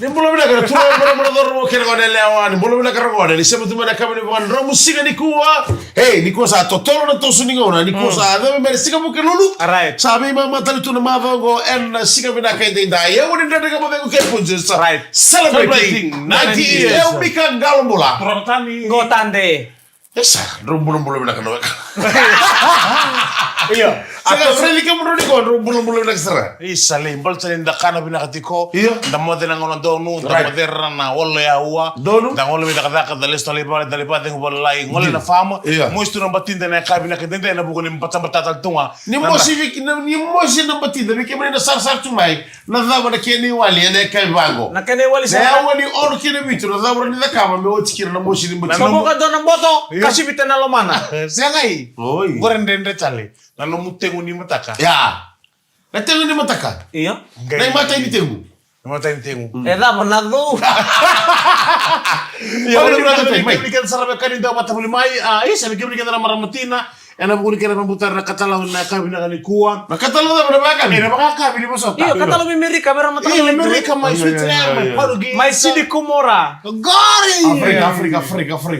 Nimbolo bila kara tuwa mara dormo kera ngone lewa nimbolo bila kara ngone ni sema tumana kama ni bwan romu singa ni kuwa hey ni kuwa sa totoro na tosu ni ngona ni kuwa sa ave mere singa buke lulu Right. sabe mama tali tuna mavango en singa bina kende nda ye woni ndade kama bengo ke punje sa Right. celebrating 90 years eu bika galombola Protani. Ngotande. esa rombulo bila kana Iya. sega freli ke mundo ni ko rombulo bila sera Isale, bolsa ni dakana binakatiko. Iya. Da modena ngono donu, da Right. modera na wolle ya ua. Donu. Da ngolle da kadaka da lesto le pare da le pate ngolle lai ngolle na fama. Iya. Moistu na batinda na kabina ke dende na bugoni mpata batata tunga. ni mosi na batida ni kemre na sar tumai na dava na keni wali ne kai bango Na kene wali na sa. wani ono kene bitu na dava ni da kama me oti kira na mosi ni mbati Kamu ka dona boto kasi bitena lo mana. Sengai. Oi. Gorendende chale. Na no mutengu ni mataka. ya na tengu ni mataka Iya. na mata ni tengu Mata intengu. Eda benar lu. Ya Oleh udah berada berada di Mai. di sarabe kan inda mata buli mai. Isa ni kibri kana maramatina. Ena buguni kana rambutar na katala na kabina kani kuwa. na kata lo da berapa Ena baka kabini masota. Iya kata lu mimiri kamera mata Iya, lu Amerika mai Switzerland mai Parugi. Mai sidi kumora. Gori. Afrika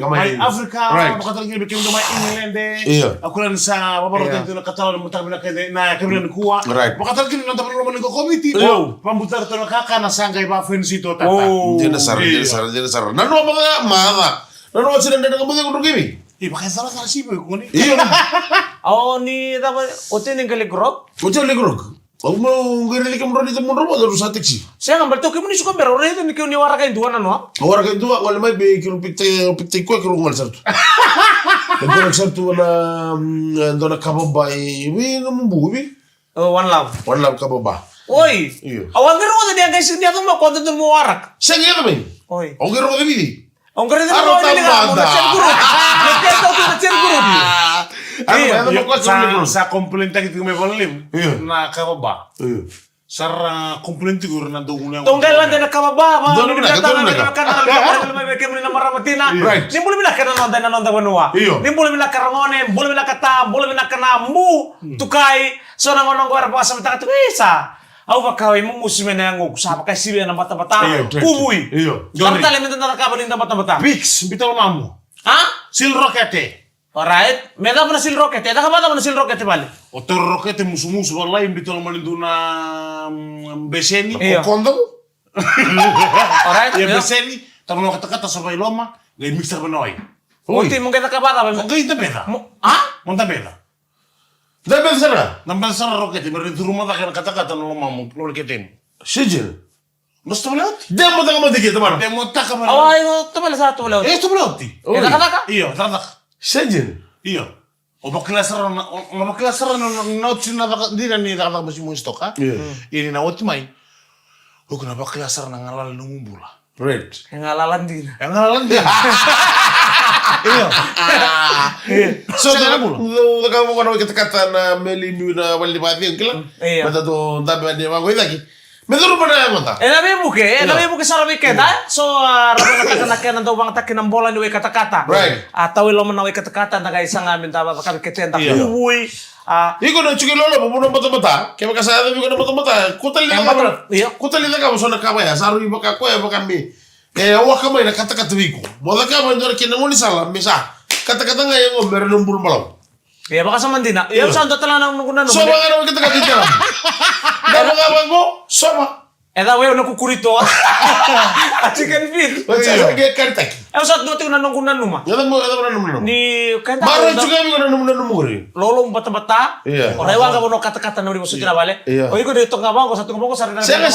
Mai mai Afrika, right bakal lagi bikin rumah England Iya. Aku lan sa babaro Iya. tento na katala na mutar bina kay na kabina ni kuwa. Right. Bakal lagi nang tapon rumah ni komiti. Oh. Pambutar to na kaka na sangay ba fensito tata. Oh. jena sar na no ma na no sira ndanga mo ngi gibi Bakal salah sih ko ni. iyo Oh ni dapat ote ning kali grok. o le grog o mo ngere ke mo ri mo ro do sa taxi Saya ngambil tuh kamu ni suka berore itu nih kau ni warga itu ano no? ora ke dua wala mai be kilo pitte ko kilo ngal sartu ko sartu na ndona kababa wi no mbu wi Oh one love. wala kababa Oi. Iya. Awan ngero ada dia guys dia tuh mau konten tuh mau warak. sengi ya mai Oi. o ngero ke bidi Ang keren itu Aro mau ini nggak mau tambada. ngecek guru. Ngecek tuh ngecek guru dia. Iya, ano mo ko sa Sa komplenta gitu me volim. Iya. Na kababa. Iyo. Sara komplenti guru na dogun yang. Tunggal lang din nakababa. Doon na, doon na. Kami na maramatina. Right. Ni boleh bilang kena nonton banua. Iyo. Ni boleh bilang karangone, boleh bilang kata, boleh bilang kena mu. Tukai. So nang onong gua apa sama tak isa. Aku bakal imu musim yang nguk sama kayak sih yang mata-mata. Iya, right. Kubui. Iyo. Kamu tali minta tanda kabar inta mata-mata. Bix bitol mamu. Hah? Sil rokete. Alright. Meda mana sil roket? Eta kapata mana sil roket balik? Otor rokete musu-musu wallahi bitol malinduna beseni. Iya. Kondo Alright. Ya beseni. Tamu kata-kata sampai loma. Gay mixer benoy. Ulti mungkin tak kapata. Gay ta beda. Hah? Monta beda. da ben sara Nambal sana rokete beri di rumah tak kata-kata no mamu. Lol keten. sijil Musta belot. demo da mo dikit man Demo tak kamar. Awal itu tuh satu lewat. Eh, itu beloti. Eta kata Iya, tatak. sijil Iya. O baklasara na otsi na di na ni tatak basi mo stoka. Iya. Ini na otsi mai. O kuna baklasara na ngalal numumbula. right ngalalan din. Yang ngalalan dia. Iya. so da ka mo kono kata na meli mi na wali ba di kila Iya. mata to da ba di ma ko idaki me duru mana mata Nabi buke sarap ikeda. So rabu kata nanti bang takin ng bola ni kata-kata. Right. Atau lo menawi kata-kata na isang amin taba kami keten tak Iya. uwi. iko na chuki lolo mo no mata ke ba sa da mi ko na mata kutali Yang ka betul, iya. kutali ka so na ka ba ya saru iba ka ko ya ba kambi wa ka mai na kata wiko mo da ka ba ndor ke na ngoni sala misa kata nga yung mer numbul malaw Ya baka sa mandina. Ya sa ando tala nang nukunan. so ba nga kata jaram da nga ba go so ba Eta we na kukurito. Chicken feed. o sa ge kartaki Sa doti na nukunan numa. Ada mo namun. Ni kanta. Maro juga mi ko namun rin. Lolo bata-bata. Iya. Ora iwa ka bono kata-kata na uri musuti na bale. Iya. O iko dito nga bang ko sa tungo ko sa rin. Sega.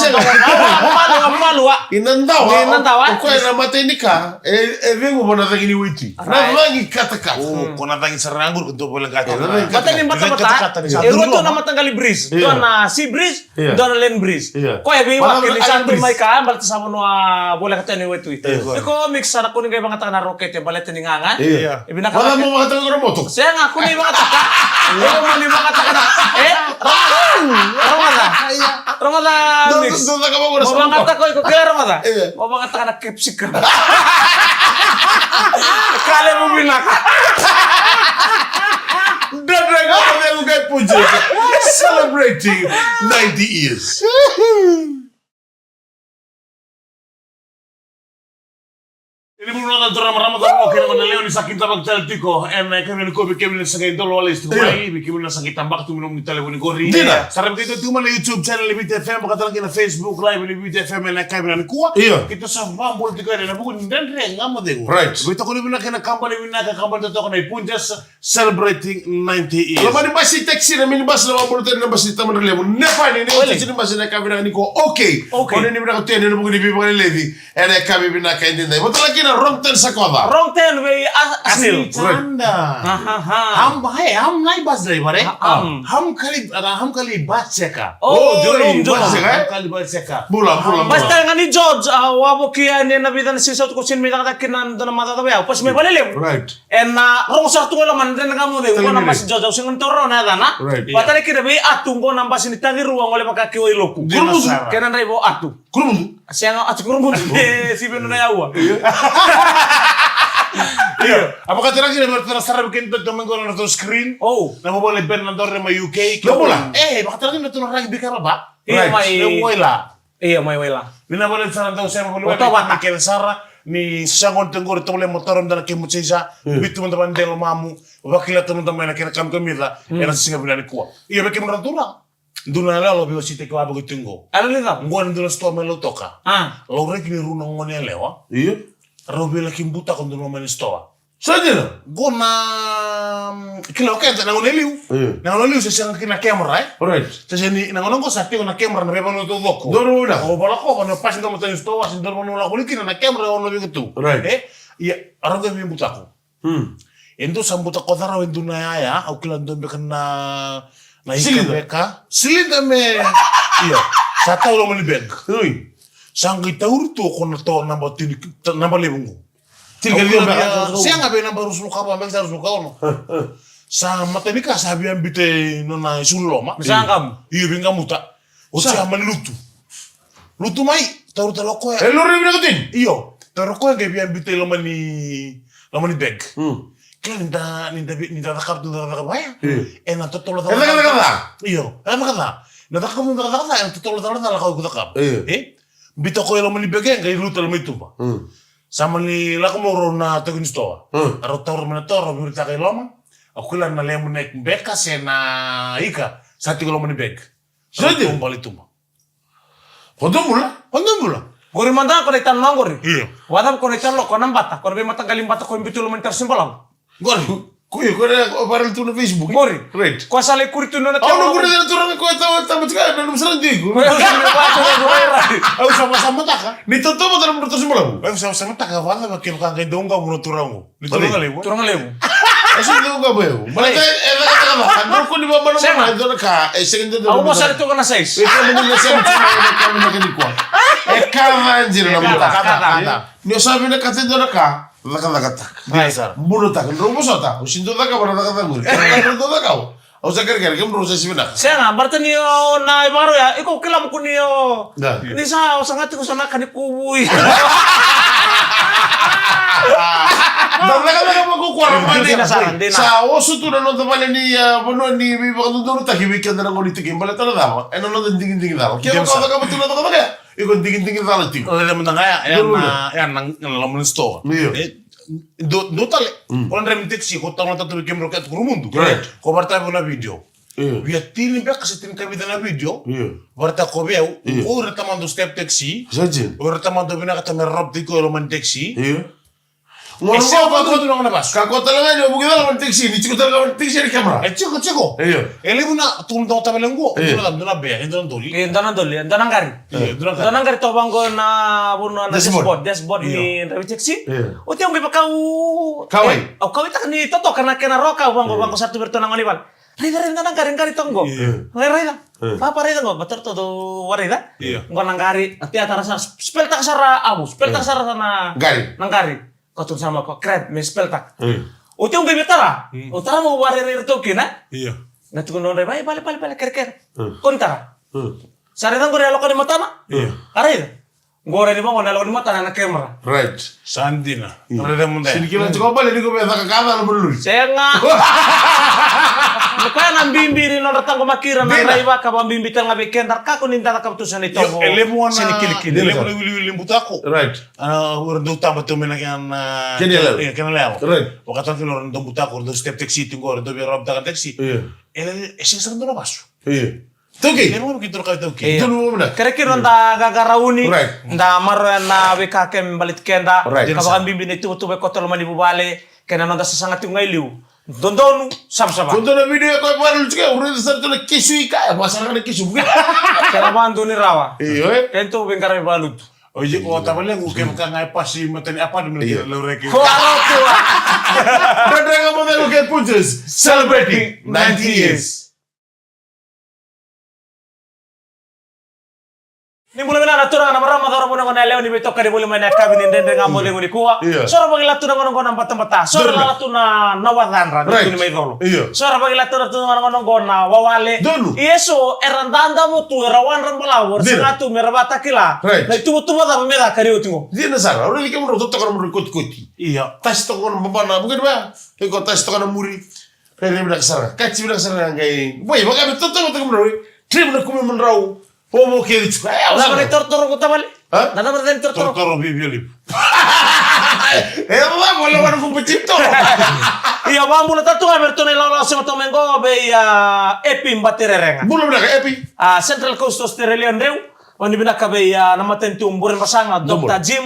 Malu wa. Inandawa. Inandawa. Ko na matenika vengo bona tagini witi. Na vangi kata. Oh, kona tangi saranggur kunto bolang kata. Mata ni bata-bata. Eruto na matanggali breeze. Iya. Doon na sea breeze, Iya. doon na land breeze. Iya. Ko ya Wala kini na santo breeze. may ka balit sa mo bola kata ni wetu. Iya. Iko mix sa kuning kay mga na rocket ya balit ni ngangan. Iya. Ibinaka. Wala mo mga taga moto. Saya ngaku nih mga taka. Iyo mo ni mga taka na. Ramada mix. Doon ka ba ko Mau mga taka ko kaya Ramada. Iya. Mau mga taka na capsicum. Kale mo binaka. Dadah ka ba ko puja. Celebrating 90 years. Ini menurut aturan Ramadan oke na leo ni sakit tabak taltiko kami ni kobe kami ni sakit dolo wala istumai kami na sakit tambak tu minum ni telefon gori. Sarap itu tu mana YouTube channel Libit FM bakal lagi na Facebook live Libit FM na kami ni kuah. Kita sa mambol tiko na bukan dan ngamo dengo. Right. Kita ko ni kena kampanye to na punjas celebrating 90 years. Lama ni basi taxi na minibus na mabunutan na basi taman relevo. Nepa ni taxi ni basi na kami na ko okay. Kono ni bina ko tiyan ni bukan ni bibi levi. Ene kami bina kaintinday. Betul lagi na wrong turn sa koda. Wrong turn we asil. Canda. Ham nai bas dari bare. Ham kali bas ceka. Oh, jom. Ham kali bas ceka. Bulan. Basta nga ni George, wabo kia ni nabitan si South Kusin mi kata kinan doon mata tabi pas may balilem. Right. En rong sartu ngala man den kamu de ko nambas George sing entoro na dana. Patale kira be atung ko nambas ni tangi ruang oleh makaki oi loku. Kurumudu. Kenan rebo atu. Kurumudu. Siang atu kurumudu si beno na yawa. Iya. Apakah terang kita berterasa bikin tuh menggunakan nonton screen? Oh. Nama boleh band nonton sama UK. Bola. Apakah terang nonton orang bikin apa? Iya mai wela. Bina boleh saran tahu saya boleh bikin Sarah ni sangon tenggor itu boleh motorom dan kemucisa. Bitu teman-teman delo mamu. Wakil teman-teman yang kira kamila. Yang singa bilang kuat. Iya bikin orang Duna la lo biwa site kwa bago tingo. Ano nito? Ngwan duna sto melo toka. Lo rek ni runo ngone lewa. Iya. Robi la kimbuta kon duna melo stoa. Saja. Gona kilo kenta na ngone liu. Na ngone liu sesang kina kamera Right. Sesang ni na ngone ko sa na kamera na beba no to doko. Doro na. O bala ko no pas ndo mo tan stoa sin dormo no la kulikina na kamera ono bigo tu. Right. Iya, arang ga kimbuta ko. Endo sambuta ko dara wendu na ya, au kila ndo be kana na beka. Silinda me. Iya. Sata ulo mani beg. Ui. Sangi taur tu ko na to namba tini namba lebungu. Tiga dia Siang abe namba rusul karo ambeng sa rusul karo. Sa matenika sabi ambite nona sullo ma. Misangam. Iya benga muta. O sa man lutu. Lutu mai taur taloko ya. Lo rin natin. Iyo. Taur ko nga bi ambite lo mani beg. Ninda takap tu takap ya. Ena totolo takap. Kata. Iyo. Kata. Natakap mo kata ena totolo takap ko takap. Bito ko lo mani beg nga lutu lo mitu ba. Sama ni lako mo na tagun stoa. Aro taur mana toro mi ta kay loma. Ako lang na lemo nek beka sena ika sa ti ko mani beg. Sadi tumbali tumba. Hodumula. Gori manda ko itan lang gori. Iya. Wadam ko itan lo ko nang bata. Ko be mata galim bata ko imbitu lo mentar simbalang. Gori. Kuya ko na parang tu na Facebook. Gori. Right. Ko sale kurito no na. No guri na turang ko tamat ka na lumsaran di ko. Au sama-sama taka. Ni toto mo taram to simula. Au sama-sama taka wala ba kilo kan donga mo turango. Ni turanga lewo. Turang lewo. Aso do ga bayo. Malay ka ko ni ba ba na do ka second do. Au mo sale to kana 6. Ito mo ni sa kami na kinikwa. Karanjir na mo ta. Ni sabi na katendo na ka. Laka. Biasa. Mulu tak, rumah sota. Usindo tak apa nak kata gue. Kalau tak kau, aku sakit kan, kamu proses mana? Saya nggak berarti nih na baru ya. Iko kilam ko niyo. Ini sa sangat ko sana kanip kubuy. Dapat aku kuarang mana? Dina. Sa osu tu na nonton mana ni, mana ni, bakal nonton tak hibikan na ngoni tikim. Balik tanah dah, nonton tinggi dah. Kaya kau tak betul tak kaya? Ikut tinggi dah tim. Oh, dalam tengah ya, yang lamun store. Do tale. Orang rem teksi ko tawon tatu bikin roket mundo. Ko barta na video. Via tini be kasi tini kabida na video. Barta ko beu, ko retamando step taxi. Saja. O retamando bina kata merrob tiko lo man taxi. Ngomong apa ko tu na bas. Kako talaga nyo, bukit lang taxi, ni chiko talaga taxi ni kamera. Chiko. Ele buna tum do tabelengo. Duna be, endo doli. Danang gari. Danang gari to banggo na buno na dashboard ni revi taxi. O tiang be pakau. Kawai. O kawai tak ni toto karena kena roka banggo satu bertonang olival. Rida danang gari tonggo. Rida. Papa rida ngo bater to warida. Ngo nang gari, ati atara sa spell tak sara abu, spell tak sara sana Gari. nang gari. Kau sama kau keren, spell tak. O tiang be betara. O tara mo warira to kina. Iya. Natu kono balik ker. Kontara. Sare tang gore alokani matana. Iya. Arida. Gore ni bango alokani matana na kamera. Right. Sandina. Reda munde. Sini kira cukup balik ni ko be tak kata lo berluri. Saya nga. Kaya nambimbiri no ratang kumakira na raiwa ka bambimbitan nga bikendar ka kunin tata kaptusan ito mo. Elemo na sinikili-kili. elemo na wili butako. Right. Urang tama to menakan kenalel. Right. Wakatan kilo urang butako urang step taxi tingo urang bi rob dakan taxi. Ele esing sang dono basu. Toki. Elemo mo kitur ka toki. Itu lu mana? Kira-kira nda gagarauni, Right. nda maro na wika kem balit kenda, Right. kabakan bimbin itu tu be kotol mani bubale, kena nda sasangat yung ngailiw. Dondonu sama-sama. Contoh na video ko baru juga urang sa to na kisu ika, masalah na kisu. Kena bantu ni rawa. Iyo eh. Kento bengkar balut. Oye, ko tabale ko kem ka ngai pasi matani apa dum lagi. Kuaro tua. Dadang mo na ke punches celebrating 90 years. Ni mulai na natura na marama daro mo na leo ni beto ka di mulai na kabin ndende ngamo lengo ni kuwa. Sora bagi latu na ngono ngona mata. Sora latu na nawadan ra ni may dolo. Sora bagi latu na ngono ngona wawale. Yeso erandanda mo tu rawan ran balawor sangatu merabata kila. Na itu tu bada mera kariu tingo. Dia na sara, ora dikam ro to kan mo kot-koti. Iya. Tas to kon babana, bukan ba? Ko tas to kan muri. Pele bilang sara, kaci bilang sara ngai. Boy, baka betul to kan mo. Trim na kume mun raw. Pomo ke itu. Nada mer tortoro ko tabali. Nada mer den tortoro. Tortoro bibioli. Ba boleh kan ko pecito. Iya ba mula tatu nga merto na lolo sa matomengo be epi mbatererenga. Belum nak epi. Central Coast Australia ndeu. Oni bina kabe namaten tumburin pasanga Dr. Jim.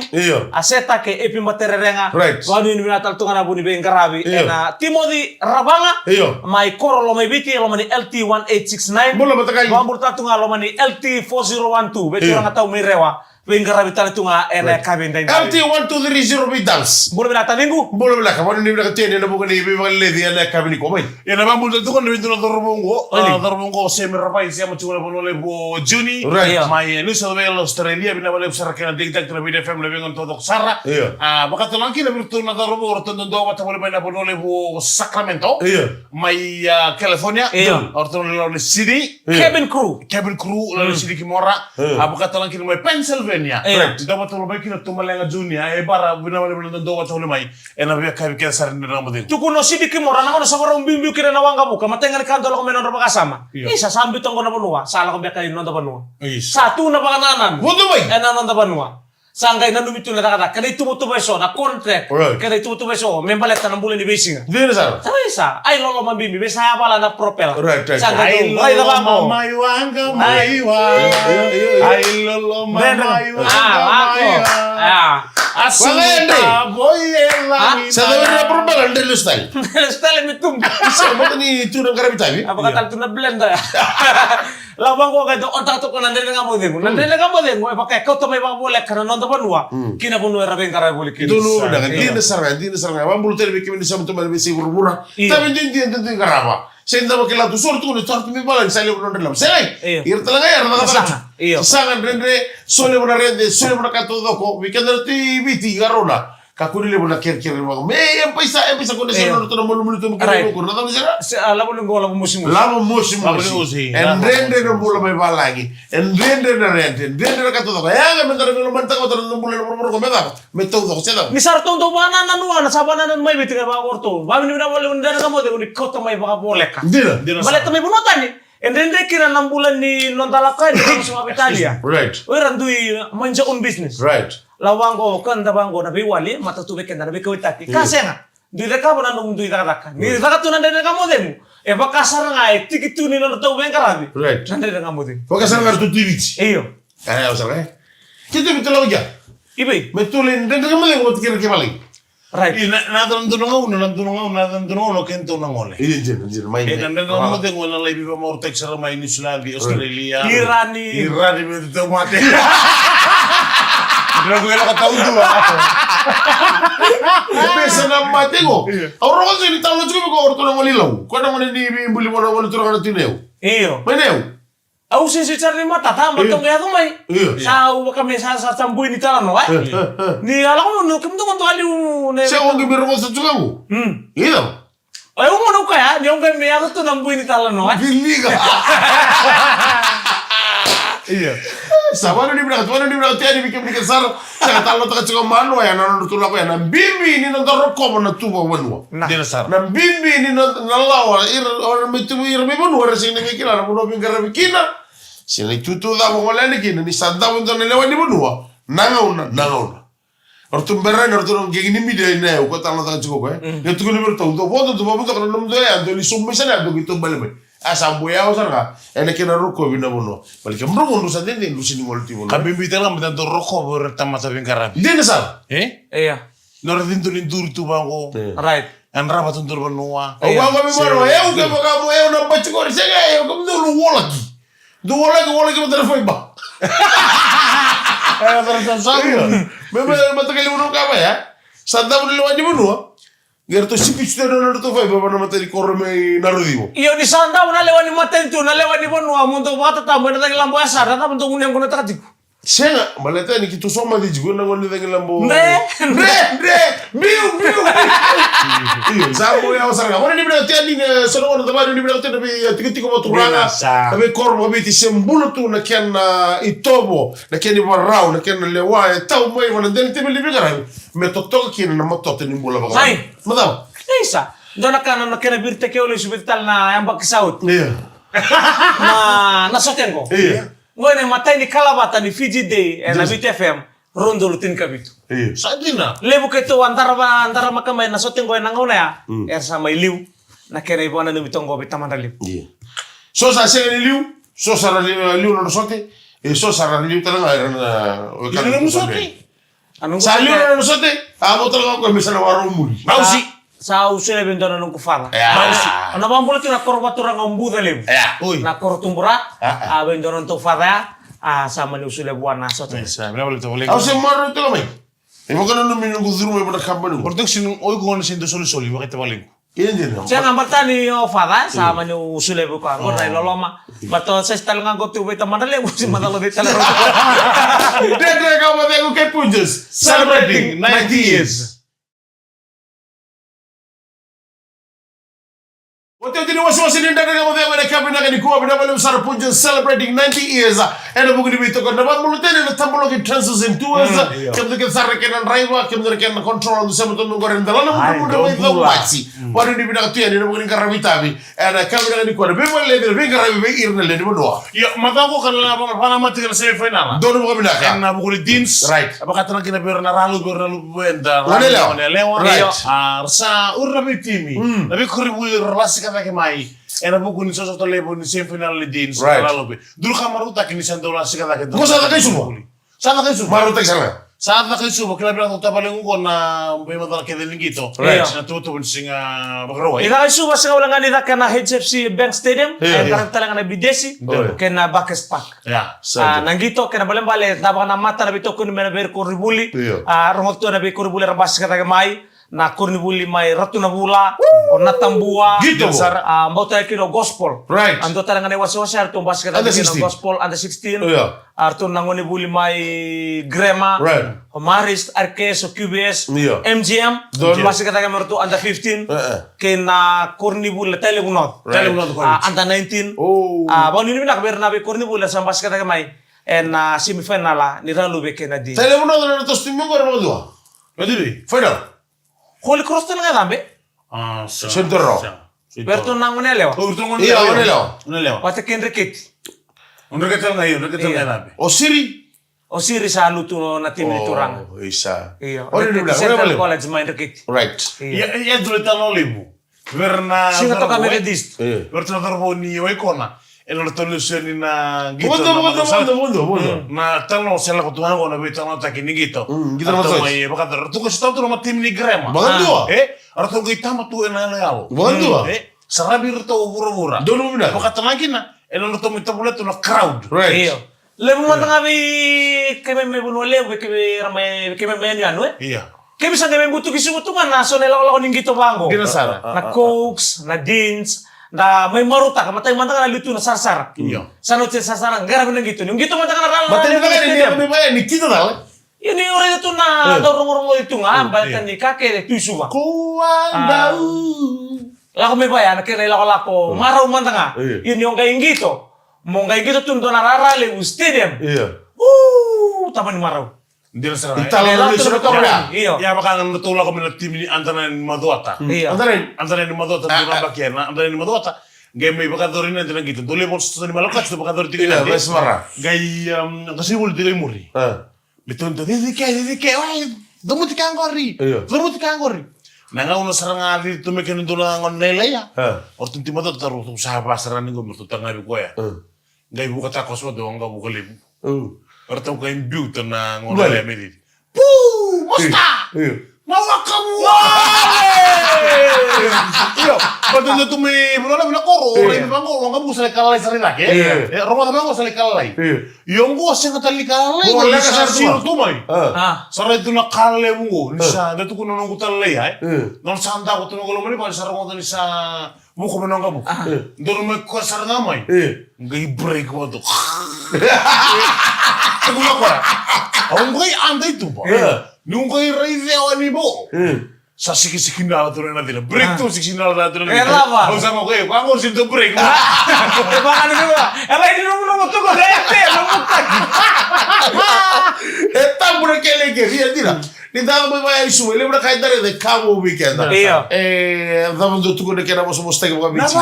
Aseta ke epi mbatererenga. Wani ni bina taltunga na buni be ngarabi. Na Timothy Rabanga. Mai koro lo mai biti lo mani LT 1869. Belum betul kali. Wambur taltunga lo mani LT 4012. Betul orang tahu mirewa. Benggara bitale tunga ene kabin dai. LT 1230 bidals. Bulu bila talingu. Bulu bila kamu ni bila ketene na bukan ni bila ledi ene kabin ko bay. Ya na bambul tu kan bintu na dorobongo semi rapai sia mo chula bonole bo Juni. Mai New South Wales Australia bina bale usara kana dik na bide FM lebih ngon todo sara. Baka tulangki na bintu na dorobongo tondo do wata bole bina bonole bo Sacramento. Mai California. Orto le Sydney. Cabin crew le Sydney Kimora. Baka tulangki mai Pennsylvania. Dapat tolo baiki na tumalenga Junior bara bina wale bina do wata mai ena be kabi kera sar ndina ngamo tukuno sidiki mora na kono sabara umbimbi kire na wanga buka matenga ni kanto ko menon roba kasama isa sambi tongo na banua sala ko be kali nonda banua satu na bangananan Wodo bay ena nonda banua sangai nanu mitu na kata kada itu butu beso na contract kada itu butu beso membaleta na bulan di besinga dia sar sa ai lolo mambimbi besa bala na propel sangai ai lolo maiwanga maiwa ai lolo maiwa Asita boyela sadawira propel ande lustal style mitum sama ni tu na karabitabi apa kata tu na blend ya labang ko kaito otak to kan nandele ngamo dengo e pakai kau to may boleh karena nonton banua kina bunua rabeng karai boleh kini dulu dengan dia serang bambul tele bikin di sama teman besi berbura tapi dia karaba senda bakal tu sur tu mi balan sale bulan dalam sele irtala ngaya rada sangan rende sole bulan rende sole bulan kato doko bikin dari biti garona kakuri le bulan kir mo me yang paisa ko na sino to mo lumu to mo ko na tamo sira labo lengo labo musim and rende no bulan may balagi and rende na kato doko ya nga mendara no manta ko to no bulan ko meda me to doko sela ni sar to bana nanu na sabana nan may biti ka ba orto ba ni na boleh ndana ka mo de ni ko to may baka boleh ka dina balet may bunutan ni and then kira 6 bulan ni nondalakan di sama Italia right randui manja un business right lawango kan dabango na biwali mata tubek na bikawitaki kasenga duida ka bona nung duida ka ni daga tunan dene ka modem e bakasar nga e tikitu ni no to ben karabi right nande nga modem bakasar nga to tiviti iyo usara kiti bitolo ja ibe metulin dene ka modem ngot kira kemali right na dununga kento nangole iya main dan mo den wala lay biba mo tek sara may New Zealand Australia Irani beto mate Drago ela ka tau dua. Pesa na matengo. Auro ko ni talo chuko ko orto na malilaw. Ko na man ni buli mo na wala turo ka tineo. Iyo. Maneo. Au si charni mata tamba tong ya tumai. Sa u kami sa cambuin ni talo no ai. Ni ala ko no kim to ali ne. Sa ko gibiro ko sa chuko mo. Iyo. Ay mo no kaya ni on kami ya to nambuin ni talo no ai. Biliga. Iya. Sama ni bilang tiada bikin sar. Saya tahu tak cakap manu ya, nanu tu laku ya. Nambimbi ni nonton rokok mana tu bawa Dia sar. Nambimbi ni nalawa. Orang itu irmi pun orang sini mikir orang pun pinggir mikina. Sini tutu dah bawa lagi kini. Ni sadar pun tu lewat ni pun nangauna. Ortu berani ortu orang gini media ini. Aku tak tahu tak cukup Dia tu kena bertahu. Tu foto tu bawa tu kalau nama tu ya. Tu lisum misalnya tu gitu balik. Asa boya o sarga ene kena roko bina bono balke mrongo ndu sa dende ndu sini ngolti bono Kambi bitel ngam tanto roko ber tamata bin karabi. dende sal Iya. Nora dinto ni dur tu bango. Right. An raba tuntur banua. o wa mi moro eu ke boka mo eu na pachi ko sega eu ko ndu wolaki mo telefon ba Terus me mata kali bono ka ba ya sadda bono lewaji bono gerto sipich to na to fa ba na mata di korme narudimo Iyo ni sanda mo nalewani matentu, nalewani mo nuwa mo to bata tamo na tagi lambo asar, na tamo to ngunyang kono takatiku. senga maleta ni kitu soma di jigo na ngoni dangi lambo Ndre. biu iyo zambo ya osarga wala ni bila tiani sono ngono tabari ni bila tiani tiko mo turanga tabe kormo biti sembulo tu na ken itobo na ken warau na ken lewa tau mai wala del tibe libi garan me totto kin na motote ni mbola ba Sai. madam Isa. Dona kana na kena birte ke uli subital na yang bakisaut. iya Na soten ko. iya Ngone matay ni kalabata ni Fiji Day na BTFM rondo lutin kabitu. iya Sadina. Lebu ke to antara makamay na soten ko na ngona ya. Sa may liw na kena ibo na lumitong go bitamanda liw. iya so sa senga ni liu so sa liu no sote so sa liu tananga Ini mo sote. Anong sa liu no sote amo talaga ko misana waro muli Mausi. Sa usile bendona nung kufara. Mausi. Ano ba mbulo na korbatura ng umbuda liw. Uy. Na kortumbura. Bendona nung tufara. Sa mani usile buwan na soten. Sa mina boleh boleh. Au se maro to mai. E mo kana no minu guduru mai pada kambanu. Production oy ko na sindo soli bakit baling. Iya dia. Siya nga barta ni Fada, sa mani usile buwan. Ko na iloloma. Bato sa talanga go tu beta mandale usi mandalo di talaro. Dede kama dego ke punjes celebrating 90 years. Wote tini wasi ni ndani kama dego na kabina ni kuwa bina wale usara punjes celebrating 90 years. Ena bugu ni bito ko na bamulo tene na tambulo ki trances in tours. Kemde ke sarre kenan raiwa kemde ke na control on sema to ngore ndala na mundo mai do wasi. Wani ni bina katuya ni bugu ni karamitabi. Ena kabina ni kuwa be wale de be karabi be irna le ni bodo. Ya matako kan na pana mati kan semi final. Dono bugu bina ka. Na buku Deans. Right. Apa kata kina berna ralu benda. Lewa. Right. Arsa urna bitimi. Nabi kuribu relasi kata ke mai. Era buku ni sosok lebo ni semi final le Deans. Right. Ralu be. Dulu kamaru tak ni sandola sikata ke. Kau salah kai semua. Sana kayo subo. Maru tak sana. Saat na kayo subo, kila bilang tayo paling ko na may madala kaya din gito. Right. Na tutubin singa magraway. Ika suba sa ulangan nila kana HFC Bank Stadium, karang talaga na bidesi, kena Bakes Park. Ya. Nangito kena balembale, dabang na mata na bito kun menaber kuribuli, Yeah. rongok to na be kuribuli rabas kata mai, na kuribuli mai ratu na bula, o natambua, Gitu, bo. mau tayo kino gospel. Right. Ando talaga na waswasar to bas kata Under kino 16. gospel under 16. Yeah. Arto nangoni buli mai grema, Right. Homaris, Arkes, QBS, Yeah. MGM, Doon. bas kata kami to under 15. Kena Cornibul Telegunot. Right. Telegunot college. Under 19. Oh. Bang ini nak bernabe Cornibul sa bas kata kami. En semifinal la ni ralu be kena di. Telefono na to stimme ko mo do. Pwede rin. Final. Holy Cross to nga gambe. Sentro. Berto nangone lewa. Iya, onelo. Onelo. Wate ken rekit. Unreketal ngayon, reketal Iya. ngayon nabi. O Siri. O siri sa luto na team ni Turang. Oh, isa. Iyo. Oh, ni Central College main rekit. Right. Ya dule talo libu. Verna. Sino to kami redist. Verna tarbo ni Oikona. El resolution na gito. Mundo. Na talo sila ko tuhan ko na bita na taki ni gito. Gito na to. May baka tu ko sa to na team ni Grema. Maganda. Arto kita matu na leal. Maganda. Sarabi rito ubura-ubura. Dono mina. Baka tanagi na. El rito mita bulat na crowd. Right. Iyo. Lebu man ngabi keme me buno lebu keme ramai keme me anu Iya. Kaya bisa kami butuh kisubutungan na so nila ko ninggito bango. Ginasara. Na Cokes, na Deans, na may maruta ka matay man na luto na sarsara. Iya. Sa noche sarsara, garabi ng gito. Yung gito man na rala. Batin mo ni ba ni kita dal. Yun yung rin ito na dorong-dorong ito nga, balikan ni kake tuisu ba. Kuandau. Lako may bayan, kaya lako maraw man nga. Yun yung kayong gito. Mau kayak gitu tuh Rara Lewu Stadium. Iya. Taman marau. Dia serang. Italo Indonesia ko ya. Iya. Ya makan natulak ko mina tim ni Antanan Maduata. Iya. Antanan Maduata di Bakian, Antanan Maduata. Game may bakadori na tinang gitu. Tuloy mo sa ni Malakas, to bakadori tingin Iya, natin. mas marah. Gay kasi wul tingay muri. Bitonto, di kay, ay, dumut ka angkori. Iya. Dumut ka angkori. Nanga uno sarang ali to me kenin tulang nela ya. Ah. Orto timado taru to sa pasaran ni gomor to tanga bi koya. Gay buka takos mo do nga buka libu. Orto ko im biu to na ngona le medit. Puu, mosta. Nawa kamu. Iyo, pati to me bulan na koro, ora mi bango, nga bu sa kalay sa rin laki. Roma ta bango sa kalay. Yung go sa katali kalay. Wala ka sa siro tumay. Ah. Sarang itu na kalay mo, nisa, dito ko nung kutalay ay. Non sanda ko tunog lo mani pa sarang ko sa buko mo nang kabu. Doon may ko sarang namay. Ngay break mo to. Segulo ko. Ang ngay anday to ba? Nung kay Raize ani mo. Sa sikisikin na ito na natin. Break to, sikisin na natin. Kaya ba? Ang sama ko eh, kung ako sinto break. Baka ano ba? Hindi naman to ko. Eta mura kele ke ria dira. Ni dava mai mai su, lembra kai dare de cabo weekend. Iya. Dava do tuko de kera mo steg mo bici.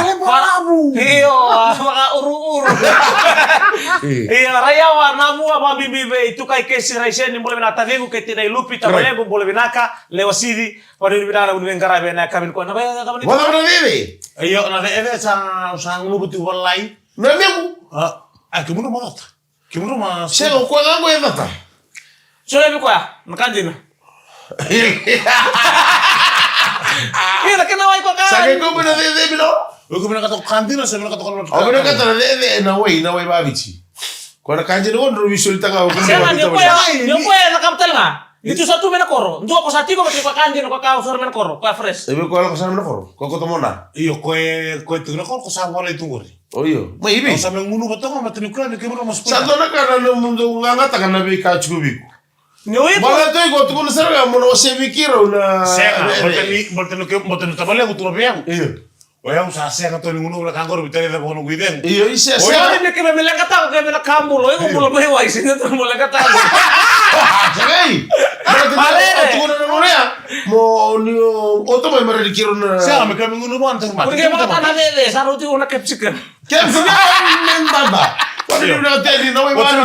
Iyo, mga uru-uru. Iya, rayawa namu apa bibibe itu kai kesi raisen ni boleh binata legu kai tinai lupi tabalegu boleh binaka lewasidi pada binana boleh bengkara bena kamin ko na ba kamin. Wala na dele. Ayo, na sa ngubuti walay. Na memu. Kimuno mo nata. Kimuno ma. Selo ko na mo edata. So lebi ko ya, nakandina. Iya, nakenaway ko ka. Sake ko mo na dele bino. Ko binakato kantina sa binakato ko. O bino ka tara dele na way ba bici. Ko na kanji no ro visual tanga ko. Sana dia ko ya nakamtel nga. Itu satu mena koro. Ndu ako sati ko mati ko kanji no ka usor mena koro, ka fresh. Ebe ko ala ko sana na koro. Ko to mona. Iyo ko tu na ko sa wala itungori. O iyo. Mai ibi. Sa mengunu batonga matinukran ke mo mas. Santo na kana no mundo nganga taka na be ka chubi. Nyo ito. Bala to ko to na sara mo no se vikiro na. Sega, bolteni tabale ko tuno biang. Iyo. Oya usa sega to ngunu la kangor bitari da kono guiden. Iyo ise Oya, sa. hindi kami milang katao, kami milang kambulo. Yung bulo mo hiwa, isin ito milang katao. Sagay. Ko na mo ya. Mo ni o to mai mara dikiro na. Sega me kami ngunu mo antang mat. Porque mga tananele, saruti una kepsikan. Kem siga men baba. Ko ni na tedi no mai mara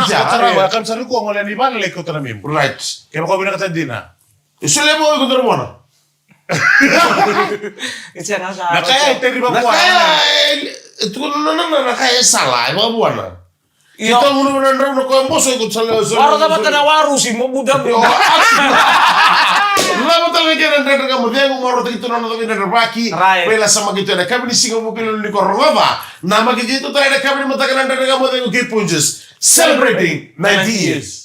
Wa kam saru ko ngole ni ban le ko tara mim. Right. Kaya ko binakata dina. Isule mo ko mona. Itu yang Na kaya iteri ba ko. Itu na kaya salah ba buana. Iyo. Kita muna na ko mboso ko sala. Waro dapat na waru sih, mau muda mo. Lama tahu que era entre kamu dia ngomong orang itu nona tapi dari baki. Right. Bela sama gitu ada kami di singa mungkin di korova. Nama gitu itu tadi ada kami mata kan dari kamu dengan Gay Punches celebrating 90 years.